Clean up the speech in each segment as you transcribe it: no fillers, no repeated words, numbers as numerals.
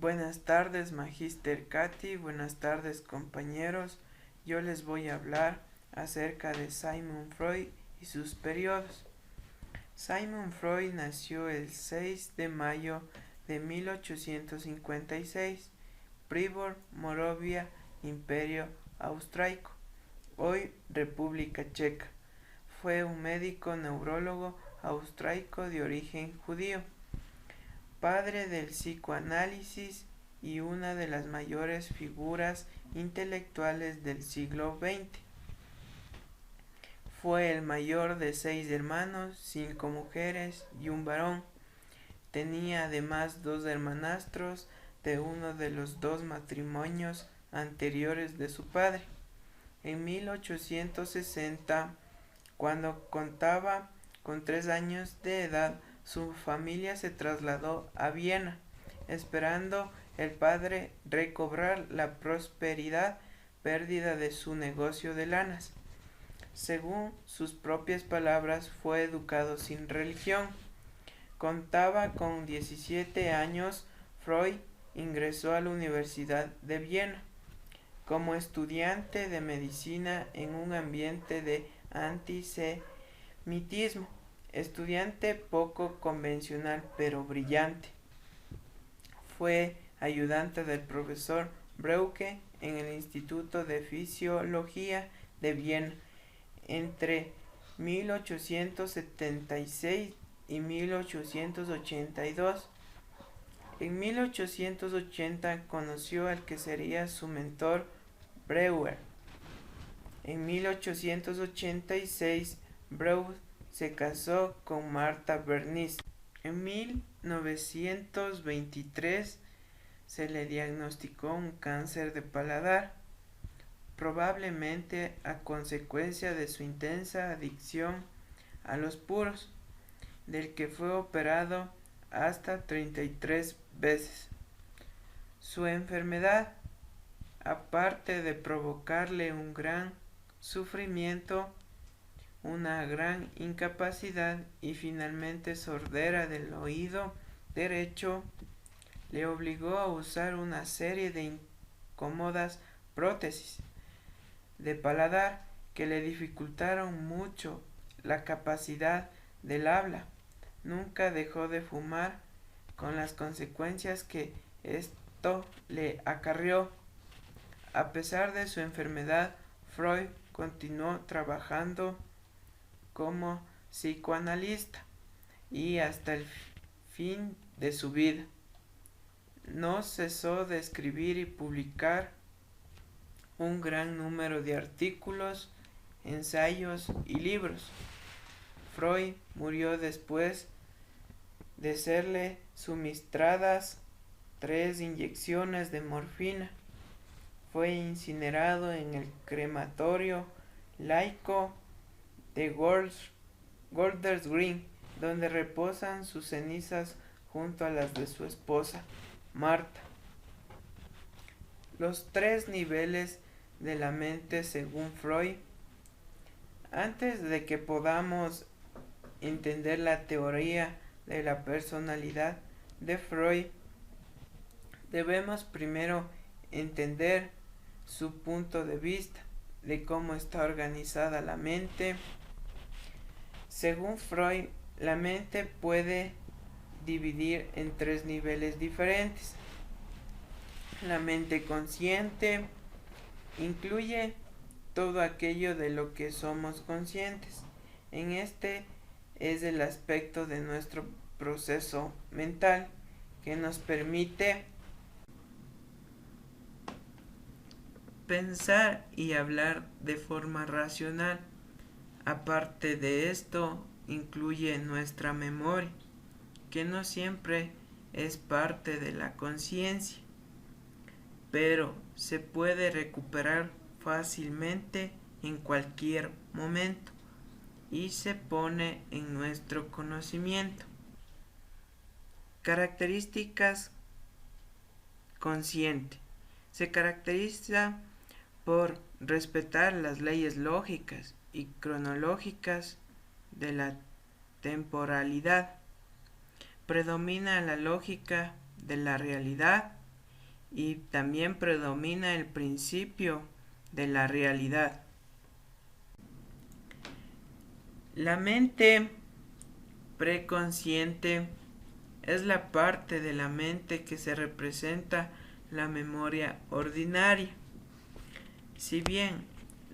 Buenas tardes, Magíster Katy. Buenas tardes, compañeros. Yo les voy a hablar acerca de Sigmund Freud y sus periodos. Sigmund Freud nació el 6 de mayo de 1856, Pribor, Moravia, Imperio Austríaco, hoy República Checa. Fue un médico neurólogo austríaco de origen judío, padre del psicoanálisis y una de las mayores figuras intelectuales del siglo XX. Fue el mayor de 6 hermanos, 5 mujeres y un varón. Tenía además 2 hermanastros de uno de los 2 matrimonios anteriores de su padre. En 1860, cuando contaba con 3 años de edad, su familia se trasladó a Viena, esperando el padre recobrar la prosperidad perdida de su negocio de lanas. Según sus propias palabras, fue educado sin religión. Contaba con 17 años, Freud ingresó a la Universidad de Viena como estudiante de medicina en un ambiente de antisemitismo. Estudiante poco convencional pero brillante. Fue ayudante del profesor Breuke en el Instituto de Fisiología de Viena entre 1876 y 1882. En 1880 conoció al que sería su mentor, Breuer. En 1886, Breuer se casó con Martha Bernis. En 1923 se le diagnosticó un cáncer de paladar, probablemente a consecuencia de su intensa adicción a los puros, del que fue operado hasta 33 veces. Su enfermedad, aparte de provocarle un gran sufrimiento, una gran incapacidad y finalmente sordera del oído derecho, le obligó a usar una serie de incómodas prótesis de paladar que le dificultaron mucho la capacidad del habla. Nunca dejó de fumar, con las consecuencias que esto le acarreó. A pesar de su enfermedad, Freud continuó trabajando como psicoanalista y hasta el fin de su vida no cesó de escribir y publicar un gran número de artículos, ensayos y libros. Freud murió después de serle suministradas 3 inyecciones de morfina. Fue incinerado en el crematorio laico de Golders Green, donde reposan sus cenizas junto a las de su esposa, Marta. Los 3 niveles de la mente según Freud. Antes de que podamos entender la teoría de la personalidad de Freud, debemos primero entender su punto de vista de cómo está organizada la mente. Según Freud, la mente puede dividir en 3 niveles diferentes. La mente consciente incluye todo aquello de lo que somos conscientes. En este es el aspecto de nuestro proceso mental que nos permite pensar y hablar de forma racional. Aparte de esto, incluye nuestra memoria, que no siempre es parte de la conciencia, pero se puede recuperar fácilmente en cualquier momento y se pone en nuestro conocimiento. Características consciente. Se caracteriza por respetar las leyes lógicas y cronológicas de la temporalidad. Predomina la lógica de la realidad y también predomina el principio de la realidad. La mente preconsciente es la parte de la mente que se representa la memoria ordinaria. Si bien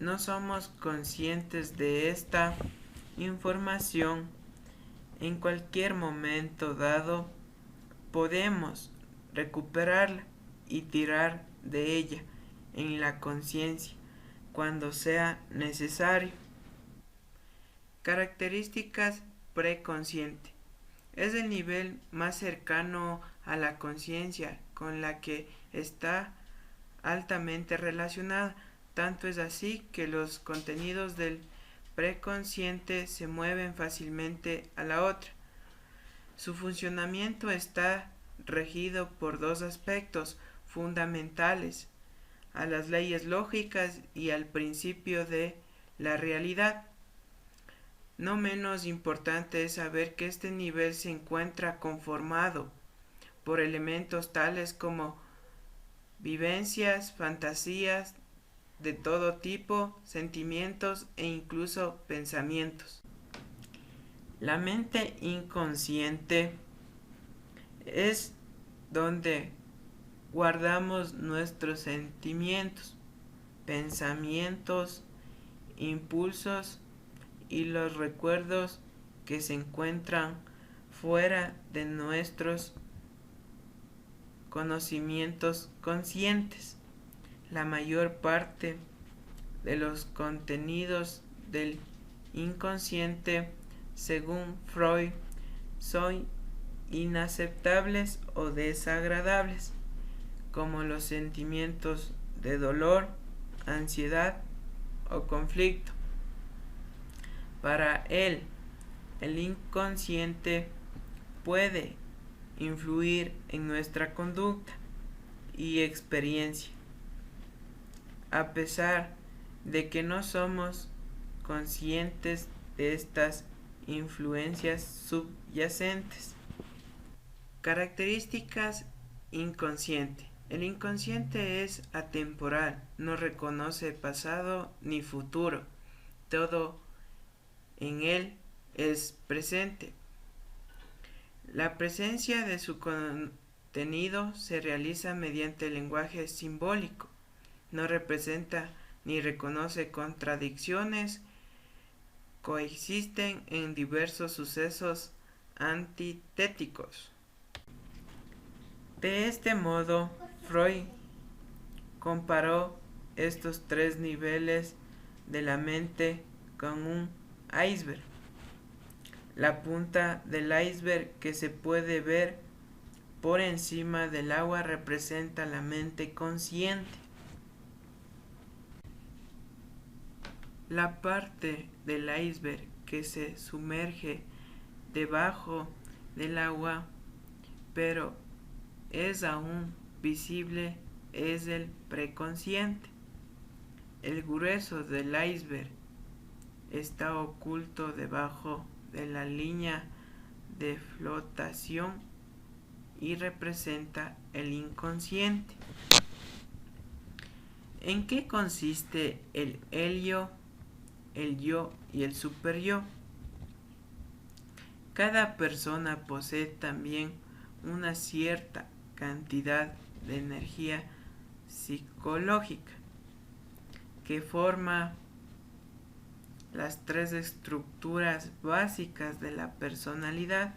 no somos conscientes de esta información, en cualquier momento dado podemos recuperarla y tirar de ella en la conciencia cuando sea necesario. Características preconsciente. Es el nivel más cercano a la conciencia con la que está altamente relacionada. Tanto es así que los contenidos del preconsciente se mueven fácilmente a la otra. Su funcionamiento está regido por dos aspectos fundamentales: a las leyes lógicas y al principio de la realidad. No menos importante es saber que este nivel se encuentra conformado por elementos tales como vivencias, fantasías de todo tipo, sentimientos e incluso pensamientos. La mente inconsciente es donde guardamos nuestros sentimientos, pensamientos, impulsos y los recuerdos que se encuentran fuera de nuestros conocimientos conscientes. La mayor parte de los contenidos del inconsciente, según Freud, son inaceptables o desagradables, como los sentimientos de dolor, ansiedad o conflicto. Para él, el inconsciente puede influir en nuestra conducta y experiencia, a pesar de que no somos conscientes de estas influencias subyacentes. Características inconsciente. El inconsciente es atemporal, no reconoce pasado ni futuro. Todo en él es presente. La presencia de su contenido se realiza mediante el lenguaje simbólico. No representa ni reconoce contradicciones, coexisten en diversos sucesos antitéticos. De este modo, Freud comparó estos tres niveles de la mente con un iceberg. La punta del iceberg que se puede ver por encima del agua representa la mente consciente. La parte del iceberg que se sumerge debajo del agua, pero es aún visible, es el preconsciente. El grueso del iceberg está oculto debajo de la línea de flotación y representa el inconsciente. ¿En qué consiste el helio, el yo y el superyo? Cada persona posee también una cierta cantidad de energía psicológica que forma las tres estructuras básicas de la personalidad: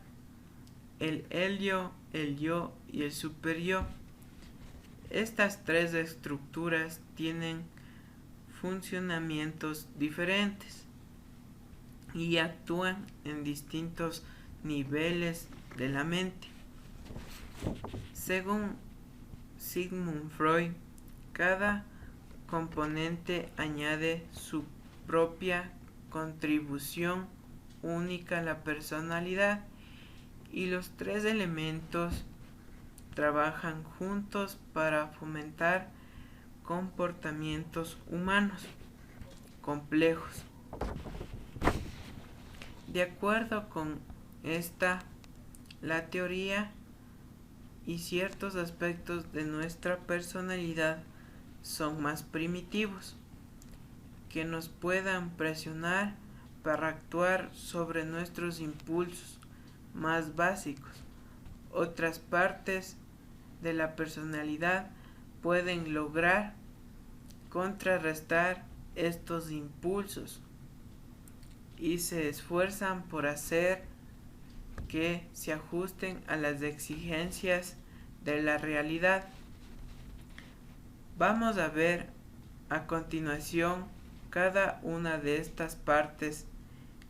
el helio, el yo y el superyo. Estas tres estructuras tienen funcionamientos diferentes y actúan en distintos niveles de la mente. Según Sigmund Freud, cada componente añade su propia contribución única a la personalidad y los tres elementos trabajan juntos para fomentar comportamientos humanos complejos. De acuerdo con esta, la teoría y ciertos aspectos de nuestra personalidad son más primitivos, que nos puedan presionar para actuar sobre nuestros impulsos más básicos. Otras partes de la personalidad pueden lograr contrarrestar estos impulsos y se esfuerzan por hacer que se ajusten a las exigencias de la realidad. Vamos a ver a continuación cada una de estas partes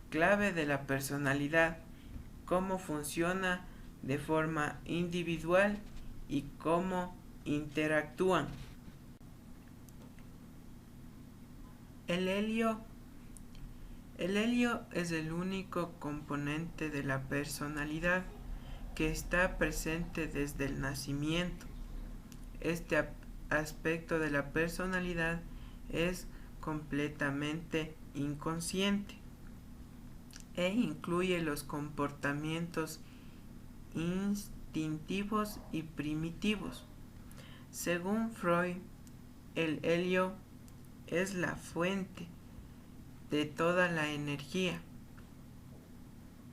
clave de la personalidad, cómo funciona de forma individual y cómo interactúan. El helio es el único componente de la personalidad que está presente desde el nacimiento. Este aspecto de la personalidad es completamente inconsciente e incluye los comportamientos instintivos y primitivos. Según Freud, el helio es la fuente de toda la energía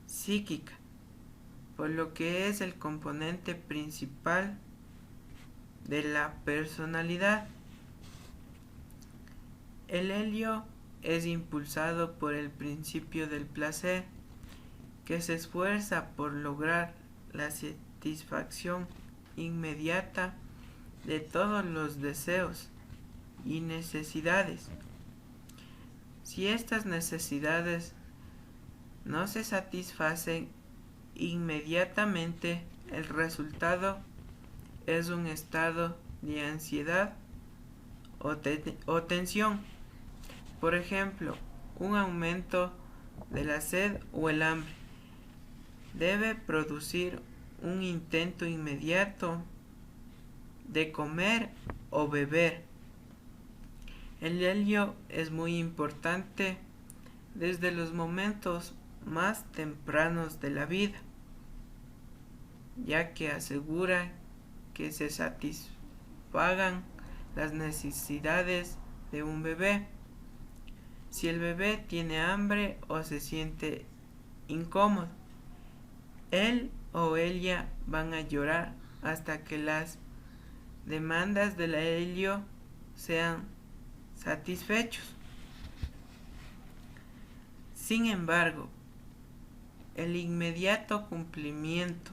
psíquica, por lo que es el componente principal de la personalidad. El helio es impulsado por el principio del placer, que se esfuerza por lograr la satisfacción inmediata de todos los deseos y necesidades. Si estas necesidades no se satisfacen inmediatamente, el resultado es un estado de ansiedad o tensión. Por ejemplo, un aumento de la sed o el hambre debe producir un intento inmediato de comer o beber. El helio es muy importante desde los momentos más tempranos de la vida, ya que asegura que se satisfagan las necesidades de un bebé. Si el bebé tiene hambre o se siente incómodo, él o ella van a llorar hasta que las demandas del helio sean satisfechos. Sin embargo, el inmediato cumplimiento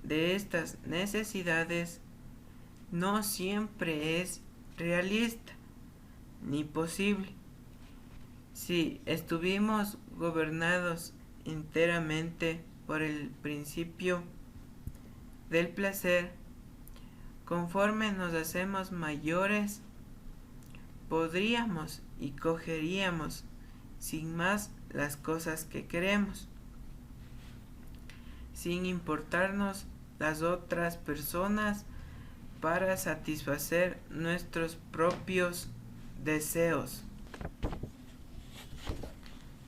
de estas necesidades no siempre es realista ni posible. Si estuvimos gobernados enteramente por el principio del placer, conforme nos hacemos mayores, podríamos y cogeríamos sin más las cosas que queremos, sin importarnos las otras personas, para satisfacer nuestros propios deseos.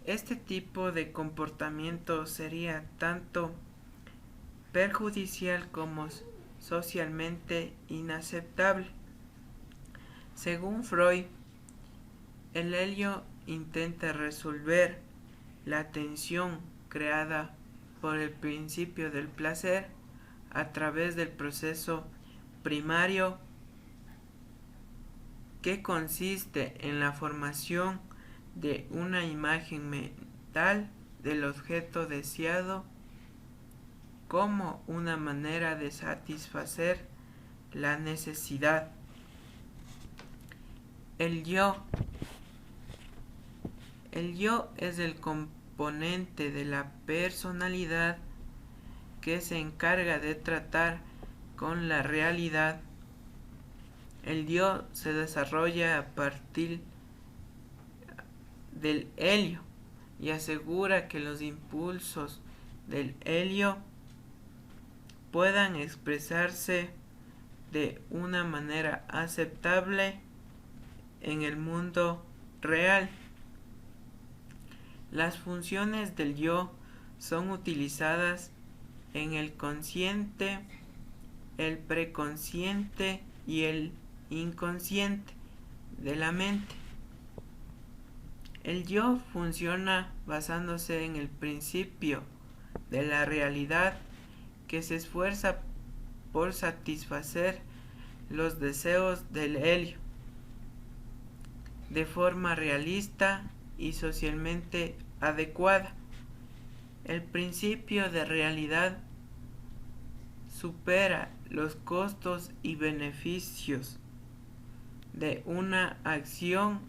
Este tipo de comportamiento sería tanto perjudicial como socialmente inaceptable. Según Freud, el helio intenta resolver la tensión creada por el principio del placer a través del proceso primario, que consiste en la formación de una imagen mental del objeto deseado como una manera de satisfacer la necesidad. El yo es el componente de la personalidad que se encarga de tratar con la realidad. El yo se desarrolla a partir del helio y asegura que los impulsos del helio puedan expresarse de una manera aceptable en el mundo real. Las funciones del yo son utilizadas en el consciente el preconsciente y el inconsciente de la mente. El yo funciona basándose en el principio de la realidad que se esfuerza por satisfacer los deseos del helio de forma realista y socialmente adecuada. El principio de realidad supera los costos y beneficios de una acción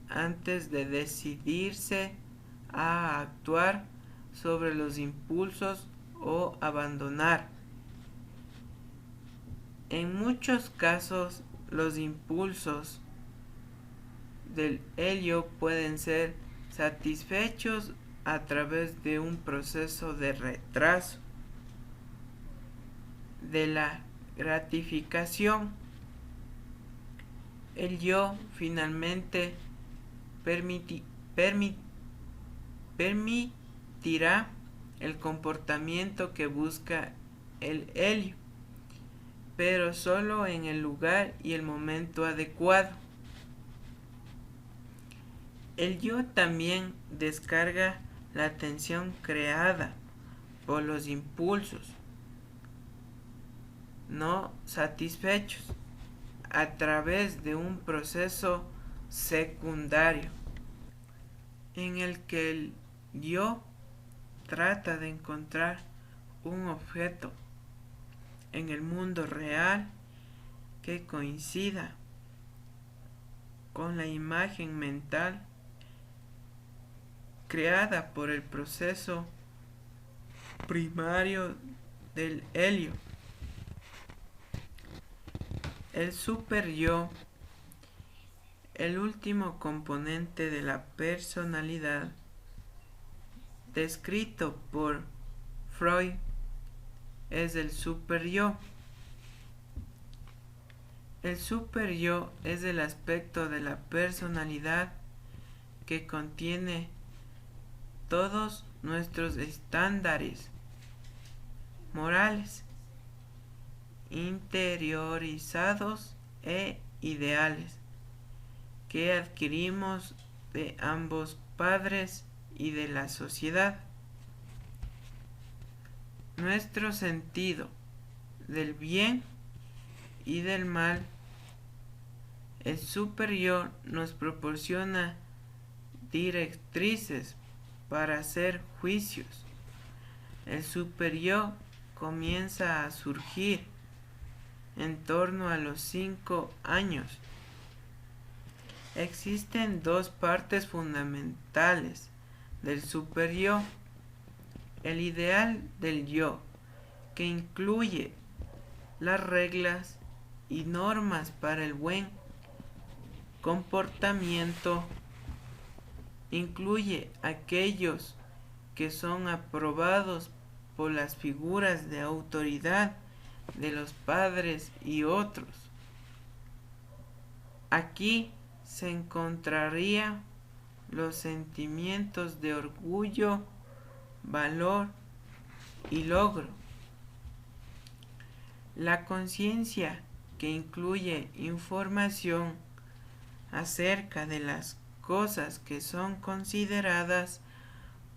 antes de decidirse a actuar sobre los impulsos o abandonar. En muchos casos, los impulsos del helio pueden ser satisfechos a través de un proceso de retraso de la gratificación. El yo finalmente permitirá el comportamiento que busca el helio, pero solo en el lugar y el momento adecuado. El yo también descarga la tensión creada por los impulsos no satisfechos a través de un proceso secundario en el que el yo trata de encontrar un objeto en el mundo real que coincida con la imagen mental creada por el proceso primario del helio. El super-yo, el último componente de la personalidad, descrito por Freud, es el super-yo. El super-yo es el aspecto de la personalidad que contiene todos nuestros estándares morales, interiorizados e ideales que adquirimos de ambos padres y de la sociedad. Nuestro sentido del bien y del mal, el super-yo nos proporciona directrices para hacer juicios. El super-yo comienza a surgir en torno a los 5 años. Existen dos partes fundamentales del super-yo. El ideal del yo, que incluye las reglas y normas para el buen comportamiento, incluye aquellos que son aprobados por las figuras de autoridad de los padres y otros. Aquí se encontraría los sentimientos de orgullo, valor y logro. La conciencia, que incluye información acerca de las cosas que son consideradas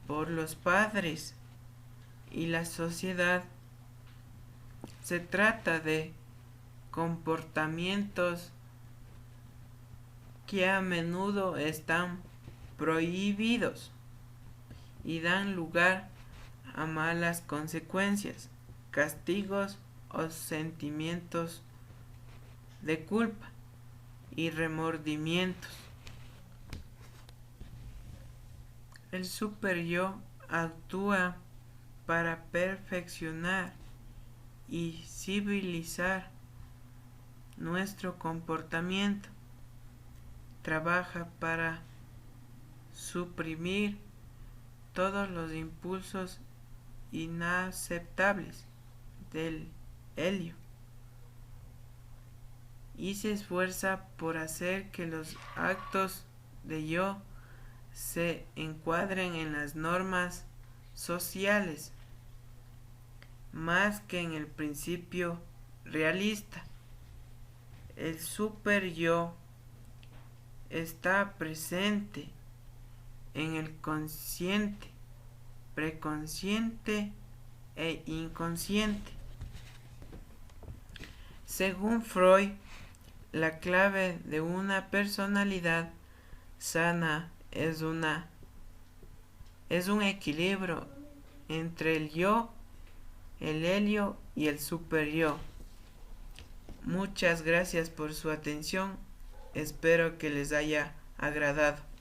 por los padres y la sociedad. Se trata de comportamientos que a menudo están prohibidos y dan lugar a malas consecuencias, castigos o sentimientos de culpa y remordimientos. El super-yo actúa para perfeccionar y civilizar nuestro comportamiento. Trabaja para suprimir todos los impulsos inaceptables del helio y se esfuerza por hacer que los actos de yo se encuadren en las normas sociales más que en el principio realista. El super yo está presente en el consciente, preconsciente e inconsciente. Según Freud, la clave de una personalidad sana es un equilibrio entre el yo, el helio y el superyo. Muchas gracias por su atención. Espero que les haya agradado.